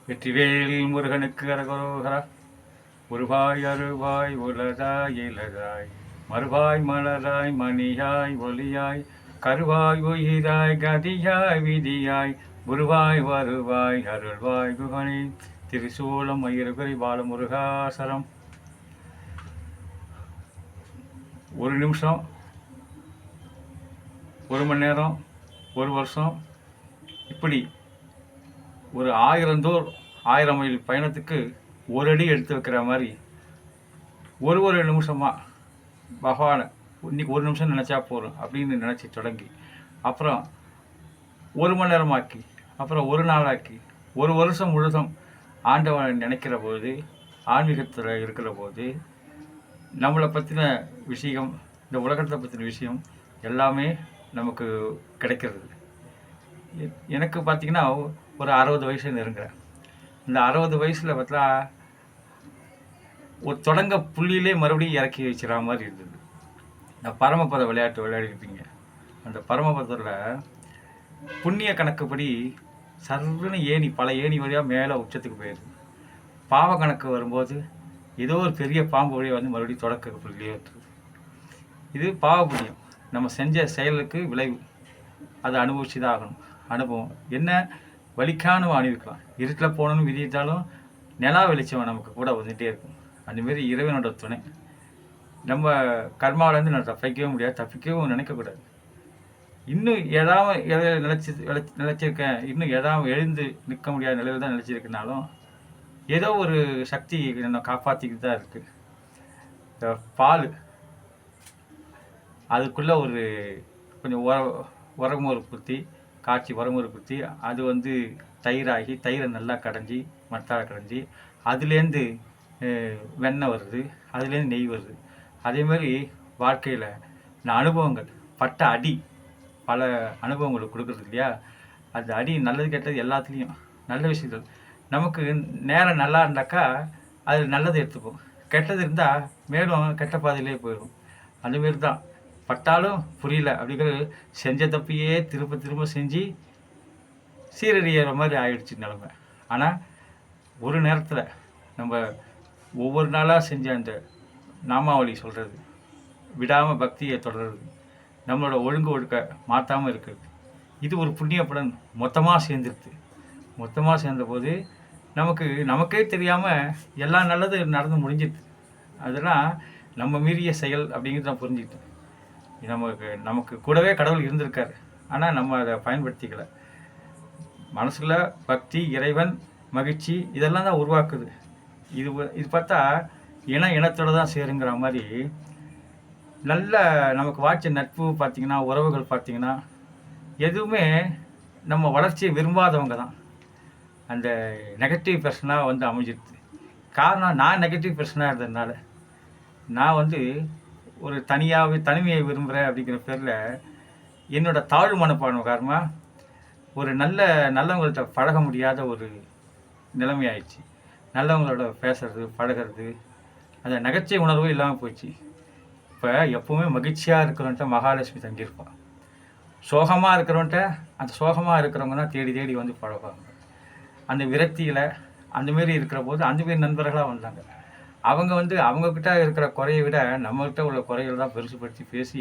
வெற்றிவேல் முருகனுக்கு அரகரோகரா. உருவாய் அருவாய் உலதாய் இலதாய் மறுவாய் மலராய் மணியாய் ஒளியாய் கருவாய் உயிராய் கதியாய் விதியாய் குருவாய் வருவாய் அருள்வாய் குகனே. திரிசூலம் மயிறுகுறி பால முருகாசரம். ஒரு நிமிஷம், ஒரு மணி நேரம், ஒரு வருஷம், இப்படி ஒரு 1000 மைல் பயணத்துக்கு ஒரு அடி எடுத்து வைக்கிற மாதிரி ஒரு நிமிஷமாக பகவானை இன்னைக்கு ஒரு நிமிஷம் நினச்சா போதும் அப்படின்னு நினச்சி தொடங்கி, அப்புறம் ஒரு மணி நேரமாக்கி, அப்புறம் ஒரு நாளாக்கி, ஒரு வருஷம் முழுதும் ஆண்டவனை நினைக்கிற போது, ஆன்மீகத்தில் இருக்கிற போது நம்மளை பற்றின விஷயம், இந்த உலகத்தை பற்றின விஷயம் எல்லாமே நமக்கு கிடைக்கிறது. எனக்கு பார்த்திங்கன்னா ஒரு 60 வயசு நெருங்குறேன். இந்த 60 வயசில் பார்த்தா ஒரு தொடங்க புள்ளியிலே மறுபடியும் இறக்கி வச்சுற மாதிரி இருந்தது. இந்த பரமபத விளையாட்டு விளையாடிருப்பீங்க. அந்த பரமபதத்தில் புண்ணிய கணக்குப்படி சர்வன்னு ஏணி, பல ஏணி வழியாக மேலே உச்சத்துக்கு போயிடுது. பாவ கணக்கு வரும்போது ஏதோ ஒரு பெரிய பாம்பு வழியாக வந்து மறுபடியும் தொடக்க புள்ளியே இருக்குது. இது பாவ புண்ணியம், நம்ம செஞ்ச செயலுக்கு விளைவு. அதை அனுபவிச்சு தான் ஆகணும். அனுபவம் என்ன வலிக்கானு அணிவிக்கலாம். இருட்டில் போகணுன்னு விதித்தாலும் நிலா வெளிச்சம் நமக்கு கூட வந்துகிட்டே இருக்கும். அந்தமாரி இறைவனோட துணை. நம்ம கர்மாவிலேருந்து நான் தப்பிக்கவே முடியாது, தப்பிக்கவும் நினைக்கக்கூடாது. இன்னும் ஏதாவது நினச்சிருக்கேன், இன்னும் ஏதாவது எழுந்து நிற்க முடியாத நிலையில் தான் நினச்சிருக்கனாலும் ஏதோ ஒரு சக்தி என்னை காப்பாற்றிக்கிட்டு தான் இருக்குது. இந்த பால் அதுக்குள்ளே ஒரு கொஞ்சம் உரமுறு குத்தி காய்ச்சி உரமுறு குத்தி அது வந்து தயிராகி, தயிரை நல்லா கடைஞ்சி மத்தாரை கடைஞ்சி அதுலேருந்து வெண்ணெய் வருது, அதுலேருந்து நெய் வருது. அதேமாதிரி வாழ்க்கையில் இந்த அனுபவங்கள் பட்ட அடி, பல அனுபவங்களை கொடுக்குறது இல்லையா. அந்த அடி நல்லது கெட்டது எல்லாத்துலேயும் நல்ல விஷயங்கள். நமக்கு நேரம் நல்லா இருந்தாக்கா அது நல்லதை எடுத்துப்போம், கெட்டது இருந்தால் மேலும் கெட்ட பாதையிலே போயிடும். அந்தமாரி தான் பட்டாலும் புரியல அப்படிங்கிறது செஞ்ச தப்பையே திரும்ப செஞ்சு சீரழிகிற மாதிரி ஆயிடுச்சு நிலமை. ஆனால் ஒரு நேரத்தில் நம்ம ஒவ்வொரு நாளாக செஞ்ச அந்த நாமாவளி சொல்கிறது, விடாமல் பக்தியை தொடர்றது, நம்மளோட ஒழுக்க மாற்றாமல் இருக்கிறது, இது ஒரு புண்ணிய பலன் மொத்தமாக சேர்ந்துருது. மொத்தமாக சேர்ந்தபோது நமக்கே தெரியாமல் எல்லாம் நல்லது நடந்து முடிஞ்சிடுது. அதெல்லாம் நம்ம மீறிய செயல் அப்படிங்கிறது நான் புரிஞ்சுக்கிட்டேன். நமக்கு கூடவே கடவுள் இருந்திருக்காரு, ஆனால் நம்ம அதை பயன்படுத்திக்கலை. மனசில் பக்தி, இறைவன், மகிழ்ச்சி இதெல்லாம் தான் உருவாக்குது. இது பார்த்தா இனத்தோடு தான் சேருங்கிற மாதிரி. நல்ல நமக்கு வாய்ச்ச நட்பு பார்த்திங்கன்னா, உறவுகள் பார்த்திங்கன்னா எதுவுமே நம்ம வளர்ச்சியை விரும்பாதவங்க தான் அந்த நெகட்டிவ் பர்சனாக வந்து அமைஞ்சிருது. காரணம், நான் நெகட்டிவ் பர்சனாக இருந்ததுனால நான் வந்து ஒரு தனிமையை விரும்புகிறேன் அப்படிங்கிற பேரில் என்னோட தாழ்வு மனப்பான்மை காரணமாக ஒரு நல்லவங்கள்ட்ட பழக முடியாத ஒரு நிலைமை ஆயிடுச்சு. நல்லவங்களோட பேசுறது, பழகிறது, அந்த நகைச்சுவை உணர்வும் இல்லாமல் போச்சு. இப்போ எப்போவுமே மகிழ்ச்சியாக இருக்கிறவன்ட்ட மகாலட்சுமி தங்கியிருப்பான். சோகமாக இருக்கிறவன்ட்ட அந்த சோகமாக இருக்கிறவங்க தான் தேடி வந்து பழகுவாங்க. அந்த விரக்தியில் அந்தமாரி இருக்கிற போது அந்தமாரி நண்பர்களாக வந்தாங்க. அவங்க வந்து அவங்கக்கிட்ட இருக்கிற குறையை விட நம்மகிட்ட உள்ள குறைகள் தான் பெருசுப்படுத்தி பேசி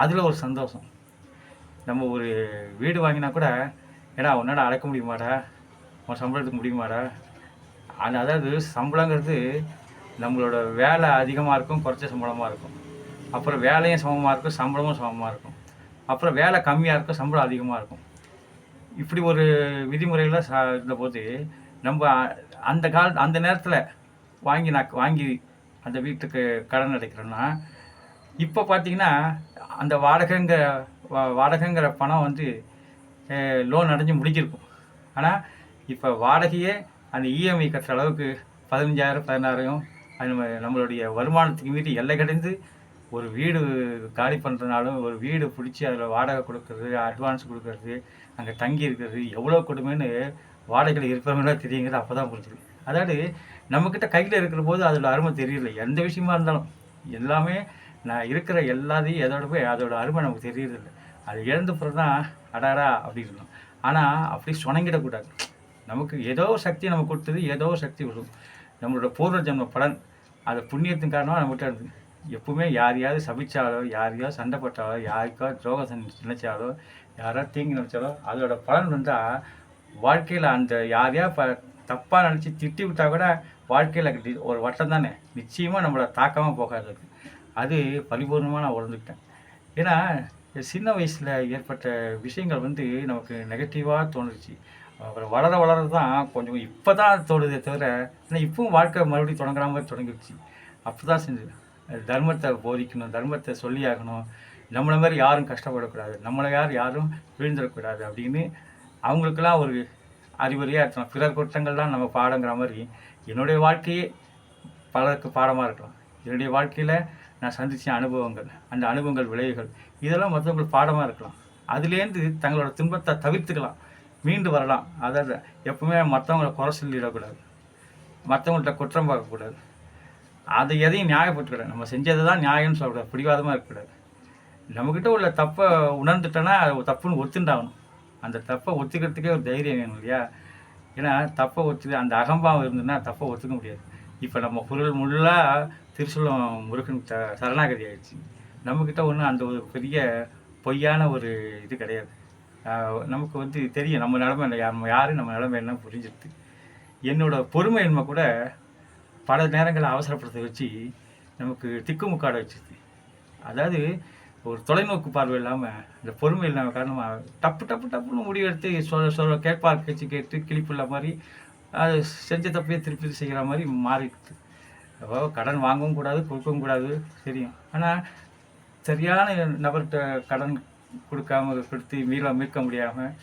அதில் ஒரு சந்தோஷம். நம்ம ஒரு வீடு வாங்கினா கூட, ஏன்னா உன்னால் அடக்க முடியுமாடா, உன் சம்பளத்துக்கு முடியுமாடா. அதாவது சம்பளங்கிறது நம்மளோட வேலை அதிகமாக இருக்கும், குறைச்ச சம்பளமாக இருக்கும். அப்புறம் வேலையும் சமமாக இருக்கும், சம்பளமும் சமமாக இருக்கும். அப்புறம் வேலை கம்மியாக இருக்கும், சம்பளம் அதிகமாக இருக்கும். இப்படி ஒரு விதிமுறையில் இருந்தபோது நம்ம அந்த நேரத்தில் வாங்கி அந்த வீட்டுக்கு கடன் அடைக்கிறோன்னா, இப்போ பார்த்திங்கன்னா அந்த வாடகைங்கிற பணம் வந்து லோன் அடைஞ்சு முடிஞ்சிருக்கும். ஆனால் இப்போ வாடகையே அந்த இஎம்ஐ கட்டுற அளவுக்கு 15,000 16,000 அது நம்மளுடைய வருமானத்துக்கு மீறி எல்லை கடந்து ஒரு வீடு காலி பண்ணுறதுனாலும், ஒரு வீடு பிடிச்சி அதில் வாடகை கொடுக்கறது, அட்வான்ஸ் கொடுக்கறது, அங்கே தங்கி இருக்கிறது எவ்வளோ கொடுமைன்னு வாடகையில் இருக்கிறவங்களாம் தெரியுங்கிறது அப்போ தான் புரிஞ்சுது. அதாவது நம்மக்கிட்ட கையில் இருக்கிற போது அதோட அருமை தெரியல. எந்த விஷயமா இருந்தாலும் எல்லாமே நான் இருக்கிற எல்லாத்தையும் எதோட போய் அதோட அருமை நமக்கு தெரியறதில்லை. அது இழந்த பிறகு தான் அடாரா அப்படி இருக்கணும். ஆனால் அப்படி சுணங்கிடக்கூடாது. நமக்கு ஏதோ ஒரு சக்தி நம்ம கொடுத்தது, ஏதோ ஒரு சக்தி வரும். நம்மளோட பூர்வ ஜென்ம பலன், அது புண்ணியத்தின் காரணமாக நம்மகிட்ட இருந்து எப்பவுமே யாரையாவது சபிச்சாலோ, யாரையாவது சண்டை போட்டாலோ, யாருக்காவது துரோகம் நினைச்சாலோ, யாராவது தீங்கு நினைச்சாலோ, அதோட பலன் வந்தால் வாழ்க்கையில் அந்த யாரையா தப்பாக நினச்சி திட்டி விட்டா கூட வாழ்க்கையில் ஒரு வட்டம் தானே, நிச்சயமாக நம்மளை தாக்காமல் போகாது. அது பரிபூர்ணமாக நான் உணர்ந்துக்கிட்டேன். ஏன்னா சின்ன வயசில் ஏற்பட்ட விஷயங்கள் வந்து நமக்கு நெகட்டிவாக தோணுச்சு. அப்புறம் வளர வளர தான் கொஞ்சம் இப்போ தான் தோணுதே தவிர, ஆனால் இப்பவும் வாழ்க்கை மறுபடியும் தொடங்குற மாதிரி தொடங்கிடுச்சு. அப்போ தான் செஞ்சது தர்மத்தை போதிக்கணும், தர்மத்தை சொல்லி ஆகணும், நம்மளை மாதிரி யாரும் கஷ்டப்படக்கூடாது, நம்மளை யாரும் வீழ்ந்துடக்கூடாது அப்படின்னு அவங்களுக்கெல்லாம் ஒரு அறிவுரையாக இருக்கலாம். பிறர் குற்றங்கள்லாம் நம்ம பாடங்கிற மாதிரி என்னுடைய வாழ்க்கையே பலருக்கு பாடமாக இருக்கலாம். என்னுடைய வாழ்க்கையில் நான் சந்தித்த அனுபவங்கள், அந்த அனுபவங்கள் விளைவுகள், இதெல்லாம் மற்றவங்களுக்கு பாடமாக இருக்கலாம். அதுலேருந்து தங்களோட துன்பத்தை தவிர்த்துக்கலாம், மீண்டு வரலாம். அதாவது எப்பவுமே மற்றவங்களை குறை சொல்லிடக்கூடாது, மற்றவங்கள்ட்ட குற்றம் பார்க்கக்கூடாது, அதை எதையும் நியாயப்பட்டுக்கூடாது. நம்ம செஞ்சதை தான் நியாயம்னு சொல்லக்கூடாது, பிடிவாதமாக இருக்கக்கூடாது. நம்மக்கிட்ட உள்ள தப்பை உணர்ந்துட்டோன்னா அது தப்புன்னு ஒத்துண்டாகணும். அந்த தப்பை ஒத்துக்கிறதுக்கே ஒரு தைரியம் வேணும் இல்லையா? ஏன்னா தப்பை அந்த அகம்பாவம் இருந்ததுன்னா தப்பை ஒத்துக்க முடியாது. இப்போ நம்ம பொருள் முள்ளாக திருச்சூலம் முருகன் சரணாகதி ஆயிடுச்சு. நம்மக்கிட்ட ஒன்றும் அந்த ஒரு பெரிய பொய்யான ஒரு இது கிடையாது. நமக்கு வந்து தெரியும் நம்ம நிலமை இல்லை, நம்ம யார் நம்ம நிலமை என்ன புரிஞ்சிருது. என்னோடய பொறுமையின்மை கூட பல நேரங்களில் அவசரப்படுத்த வச்சு நமக்கு திக்குமுக்காட வச்சுது. அதாவது ஒரு தொலைநோக்கு பார்வை இல்லாமல் இந்த பொறுமை இல்லாமல் காரணமாக டப்புன்னு முடிவெடுத்து சொல்ல கேட்பார் பேச்சு கேட்டு கிளிப்புள்ள மாதிரி அது செஞ்ச தப்பையே திருப்பி செய்கிற மாதிரி மாறிடுது. அப்போ கடன் வாங்கவும் கூடாது, கொடுக்கவும் கூடாது தெரியும். ஆனால் சரியான நபர்கிட்ட கடன் கொடுத்து மீட்க முடியாமல்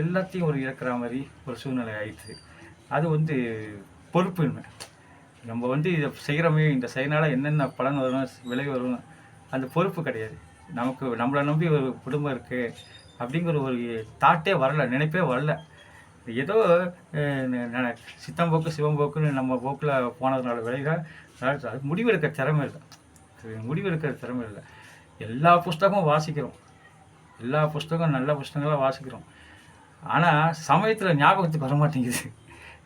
எல்லாத்தையும் ஒரு இழக்கிற மாதிரி ஒரு சூழ்நிலை ஆயிடுச்சு. அது வந்து பொறுப்பின்மை. நம்ம வந்து இதை செய்கிறோமே, இந்த செயனால் என்னென்ன பலன் வரும், விளைவு வரும், அந்த பொறுப்பு கிடையாது. நம்மளை நம்பி ஒரு குடும்பம் இருக்குது அப்படிங்கிற ஒரு தாட்டே வரல, நினைப்பே வரல. ஏதோ சித்தம்போக்கு சிவம்போக்குன்னு நம்ம போக்கில் போனதுனால விளைவாக முடிவெடுக்கிற திறமை இல்லை. எல்லா புஸ்தகமும் வாசிக்கிறோம், எல்லா புஸ்தகம் நல்ல புஸ்தகங்களாக வாசிக்கிறோம். ஆனால் சமயத்தில் ஞாபகத்துக்கு வர மாட்டேங்குது.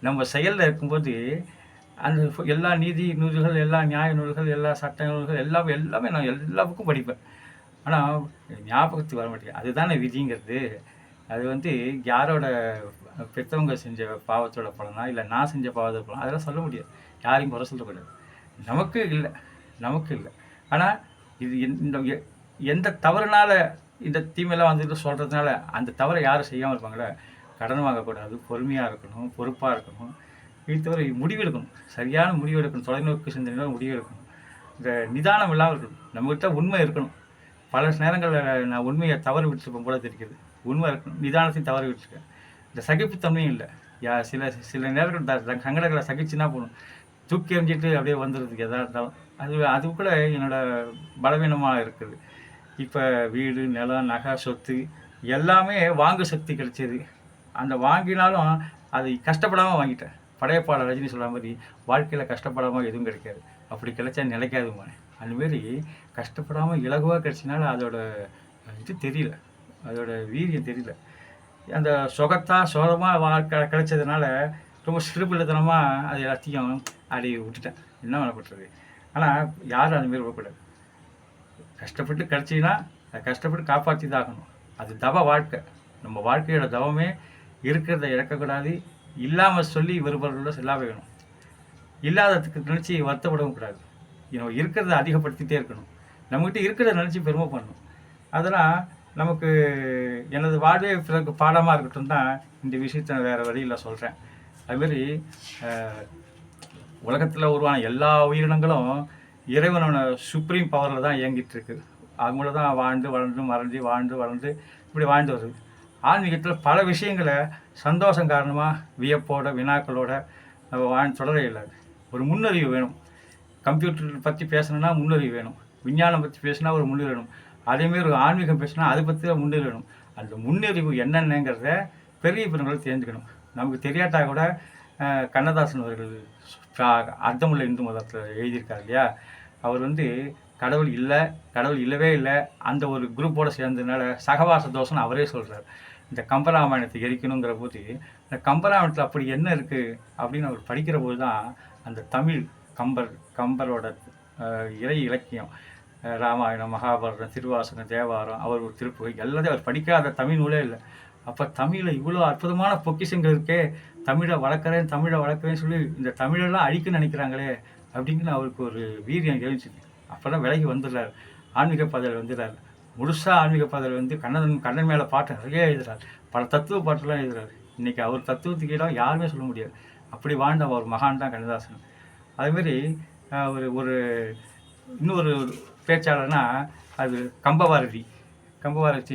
நம்ம செயலில் இருக்கும்போது அந்த எல்லா நீதி நூல்கள், எல்லா நியாய நூல்கள், எல்லா சட்ட நூல்கள் எல்லாமே நான் எல்லா புக்கும் படிப்பேன். ஆனால் ஞாபகத்துக்கு வர மாட்டேங்குது. அதுதானே விதிங்கிறது. அது வந்து யாரோட பெற்றவங்க செஞ்ச பாவத்தோட பலனா, இல்லை நான் செஞ்ச பாவத்தோட பலனா, அதெல்லாம் சொல்ல முடியாது. யாரையும் குறை சொல்லக்கூடாது. நமக்கு இல்லை. ஆனால் இது இந்த எந்த தவறுனால இந்த தீமையெல்லாம் வந்துட்டு சொல்கிறதுனால அந்த தவறை யாரும் செய்யாமல் இருப்பாங்களே. கடன் வாங்கக்கூடாது, பொறுமையாக இருக்கணும், பொறுப்பாக இருக்கணும், இது தவிர முடிவெடுக்கணும், சரியான முடிவெடுக்கணும், தொலைநோக்கு சிந்தனையில் முடிவெடுக்கணும், இந்த நிதானம் இல்லாமல் இருக்கணும், நம்மகிட்ட உண்மை இருக்கணும். பல நேரங்களில் நான் உண்மையை தவறு விட்டுருப்பேன் போல தெரிகிறது. உண்மை இருக்கணும், நிதானத்தையும் தவறு விட்டுருக்கேன். இந்த சகிப்புத்தன்மையும் இல்லை. சில நேரங்கள் சங்கடங்களை சகிச்சுன்னா போகணும், தூக்கி எறிஞ்சிட்டு அப்படியே வந்துடுறதுக்கு எதாக இருந்தாலும் அது கூட என்னோடய பலவீனமாக இருக்குது. இப்போ வீடு, நிலம், நகை, சொத்து எல்லாமே வாங்கு சக்தி கிடைச்சிது. அந்த வாங்கினாலும் அது கஷ்டப்படாமல் வாங்கிட்டேன். படையப்பாளர் ரஜினி சொல்கிற மாதிரி வாழ்க்கையில் கஷ்டப்படாமல் எதுவும் கிடைக்காது, அப்படி கிடைச்சா நிலைக்காதுமா. அதுமாரி கஷ்டப்படாமல் இலகுவாக கிடைச்சினால அதோட இது தெரியல, அதோட வீரியம் தெரியல. அந்த சோகமாக வாழ்க்கை கிடைச்சதுனால ரொம்ப சிறுபிள்ளைத்தனமாக அது எல்லாத்தையும் அப்படி விட்டுட்டேன். என்ன வேலை பண்ணுறது? ஆனால் யாரும் அதுமாரி விடக்கூடாது. கஷ்டப்பட்டு கிடச்சின்னா அதை கஷ்டப்பட்டு காப்பாற்றி தான் ஆகணும். அது தவ வாழ்க்கை. நம்ம வாழ்க்கையோட தவமே இருக்கிறத இழக்கக்கூடாது, இல்லாமல் சொல்லி விரும்புகிறதோட செல்லாக வேணும், இல்லாததுக்கு நினச்சி வருத்தப்படவும் கூடாது. இருக்கிறத அதிகப்படுத்திகிட்டே இருக்கணும், நம்மகிட்ட இருக்கிறத நினச்சி பெருமை பண்ணணும். அதெல்லாம் நமக்கு எனது வாழ்வே பிறகு பாடமாக இருக்கட்டும் தான் இந்த விஷயத்தை வேறு வழியில் சொல்கிறேன். அதுமாரி உலகத்தில் உருவான எல்லா உயிரினங்களும் இறைவனோட சுப்ரீம் பவரில் தான் இயங்கிட்டு இருக்குது. அவங்கள தான் வாழ்ந்து இப்படி வாழ்ந்து வருது. ஆன்மீகத்தில் பல விஷயங்களை சந்தோஷம் காரணமாக வியப்போட வினாக்களோட நம்ம தொடர இல்லாது. ஒரு முன்னறிவு வேணும். கம்ப்யூட்டர் பற்றி பேசணுன்னா முன்னறிவு வேணும், விஞ்ஞானம் பற்றி பேசினா ஒரு முன்னறிவு வேணும், அதேமாரி ஒரு ஆன்மீகம் பேசினா அதை பற்றி தான் முன்னறிவு வேணும். அந்த முன்னறிவு என்னென்னங்கிறத பெரிய பெருங்களை தெரிஞ்சுக்கணும். நமக்கு தெரியாட்டா கூட கண்ணதாசன் அவர்கள் அர்த்தமுள்ள இந்து மதத்தில் எழுதியிருக்கார் இல்லையா? அவர் வந்து கடவுள் இல்லவே இல்லை, அந்த ஒரு குரூப்போடு சேர்ந்ததுனால சகவாச தோஷம்னு அவரே சொல்கிறார். இந்த கம்பராமாயணத்தை எரிக்கணுங்கிற போது இந்த கம்பராமாயணத்தில் அப்படி என்ன இருக்குது அப்படின்னு அவர் படிக்கிற போது தான் அந்த தமிழ் கம்பரோட இறை இலக்கியம், ராமாயணம், மகாபாரதம், திருவாசகம், தேவாரம், அவர் ஒரு திருப்புகை எல்லாத்தையும் அவர் படிக்காத தமிழ் நூலே இல்லை. அப்போ தமிழில் இவ்வளோ அற்புதமான பொக்கிஷங்கள் இருக்கே, தமிழை வளர்க்குறேன்னு சொல்லி இந்த தமிழெல்லாம் அழிக்குன்னு நினைக்கிறாங்களே அப்படிங்கிற அவருக்கு ஒரு வீரியம் எழுந்துச்சு. அப்போ தான் விலகி வந்துடுறாரு, ஆன்மீக பாதையில் வந்துடுறாரு. முழுசாக ஆன்மீக பாதையில் வந்து கண்ணன் மேலே பாட்டு நிறைய எழுதுறாரு, பல தத்துவ பாட்டுலாம் எழுதுறாரு. இன்றைக்கி அவர் தத்துவத்துக்கு இடம் யாருமே சொல்ல முடியாது, அப்படி வாழ்ந்த ஒரு மகான் தான் கண்ணதாசன். அதேமாரி ஒரு இன்னொரு பேச்சாளர்னா அது கம்பவாரதி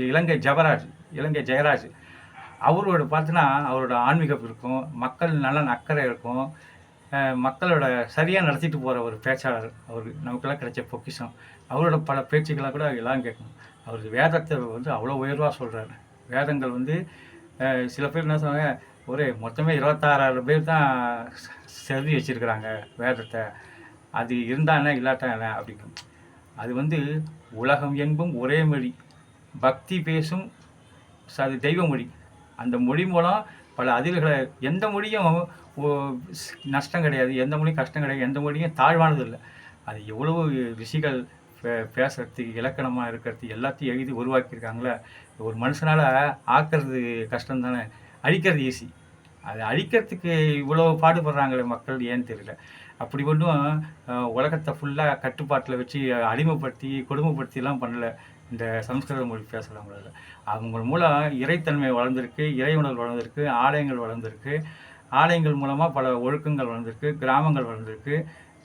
இலங்கை ஜெயராஜ். அவரோட பார்த்தோன்னா அவரோட ஆன்மீகம் இருக்கும், மக்கள் நலன் அக்கறை இருக்கும், மக்களோட சரியாக நடத்திட்டு போகிற ஒரு பேச்சாளர். அவர் நமக்கெல்லாம் கிடைச்ச பொக்கிஷம். அவரோட பல பேச்சுக்களாக கூட எல்லாம் கேட்கணும். அவர் வேதத்தை வந்து அவ்வளோ உயர்வாக சொல்கிறாரு. வேதங்கள் வந்து சில பேர் என்ன சொன்னாங்க, ஒரு மொத்தமே 26,000 பேர் தான் செலுத்தி வச்சுருக்கிறாங்க வேதத்தை, அது இருந்தானே இல்லாட்டா என்ன அப்படிங்கும். அது வந்து உலகம் என்பும் ஒரே மொழி, பக்தி பேசும் அது தெய்வ மொழி. அந்த மொழி மூலம் பல அதிர்களை, எந்த மொழியும் நஷ்டம் கிடையாது, எந்த மொழியும் கஷ்டம் கிடையாது, எந்த மொழியும் தாழ்வானது இல்லை. அது எவ்வளவு ரிஷிகள் பேசுறதுக்கு இலக்கணமாக இருக்கிறது எல்லாத்தையும் எழுதி உருவாக்கியிருக்காங்களே. ஒரு மனுஷனால் ஆக்கிறது கஷ்டம் தானே, அழிக்கிறது ஈஸி. அதை அழிக்கிறதுக்கு இவ்வளோ பாடுபடுறாங்களே மக்கள், ஏன்னு தெரியல. அப்படி ஒன்றும் உலகத்தை ஃபுல்லாக கட்டுப்பாட்டில் வச்சு அடிமைப்படுத்தி கொடுமைப்படுத்திலாம் பண்ணலை இந்த சமஸ்கிருத மொழி பேசுகிறவங்களால. அவங்க மூலம் இறைத்தன்மை வளர்ந்துருக்கு, இறை உணர்வு வளர்ந்துருக்கு, ஆலயங்கள் வளர்ந்துருக்கு, ஆலயங்கள் மூலமாக பல ஒழுக்கங்கள் வளர்ந்துருக்கு, கிராமங்கள் வளர்ந்துருக்கு,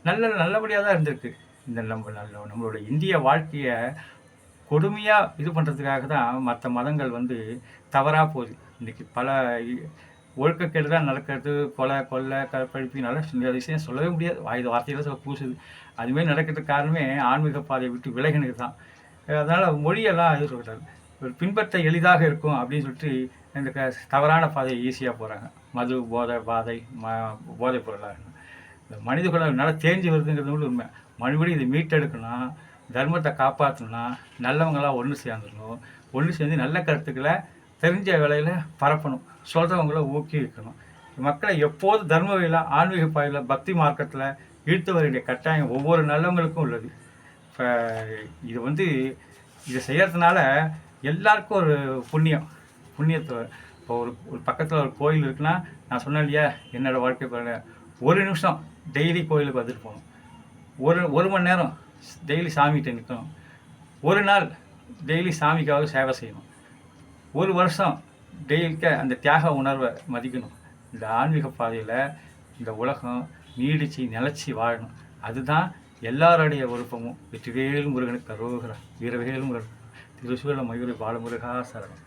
நல்லபடியாக தான் இருந்திருக்கு. இந்த நம்மளோட இந்திய வாழ்க்கையை கொடுமையாக இது பண்ணுறதுக்காக தான் மற்ற மதங்கள் வந்து தவறாக போகுது. இன்றைக்கி பல ஒழுக்கக்கேடு தான் நடக்கிறது, கொலை கற்பழிப்பு, நல்ல விஷயம் சொல்லவே முடியாது, வார்த்தையில் சொல்ல பூசுது. அதுமாரி நடக்கிறதுக்கு காரணமே ஆன்மீக பாதையை விட்டு விலகினது தான். அதனால் மொழியெல்லாம் இது சொல்கிறாரு, ஒரு பின்பற்ற எளிதாக இருக்கும் அப்படின்னு சொல்லிட்டு இந்த தவறான பாதையை ஈஸியாக போகிறாங்க. மது போதைப் பொருளாக இந்த மனித குலம் நல்லா தேஞ்சு வருதுங்கிறது கூட உண்மை. மறுபடியும் இதை மீட்டெடுக்கணும், தர்மத்தை காப்பாற்றணும்னா நல்லவங்களாம் ஒன்று சேர்ந்துடணும். ஒன்று சேர்ந்து நல்ல கருத்துக்களை தெரிஞ்ச வேலையில் பரப்பணும், சொல்கிறவங்கள ஊக்குவிக்கணும். மக்களை எப்போது தர்ம வழியில், ஆன்மீக பாதையில், பக்தி மார்க்கத்தில் இழுத்து வர வேண்டிய கட்டாயம் ஒவ்வொரு நல்லவங்களுக்கும் உள்ளது. இப்போ இது வந்து இதை செய்கிறதுனால எல்லாருக்கும் ஒரு புண்ணியத்தை இப்போ ஒரு பக்கத்தில் ஒரு கோயில் இருக்குன்னா, நான் சொன்னேன் இல்லையா, என்னோடய வாழ்க்கை பாருங்க, ஒரு நிமிஷம் டெய்லி கோயிலுக்கு வந்துட்டு போகணும், ஒரு மணி நேரம் டெய்லி சாமிகிட்ட நிற்கணும், ஒரு நாள் டெய்லி சாமிக்காக சேவை செய்யணும், ஒரு வருஷம் டெய்லிக்க அந்த தியாக உணர்வை மதிக்கணும். இந்த ஆன்மீக பாதையில் இந்த உலகம் நீடிச்சு நிலச்சி வாழணும். அதுதான் எல்லாருடைய விருப்பமும். வெற்றிவேல் முருகனுக்கு அரோகரா, வீரவேல் முருகன், திருசூல மயூரி பாலமுருகா சரணம்.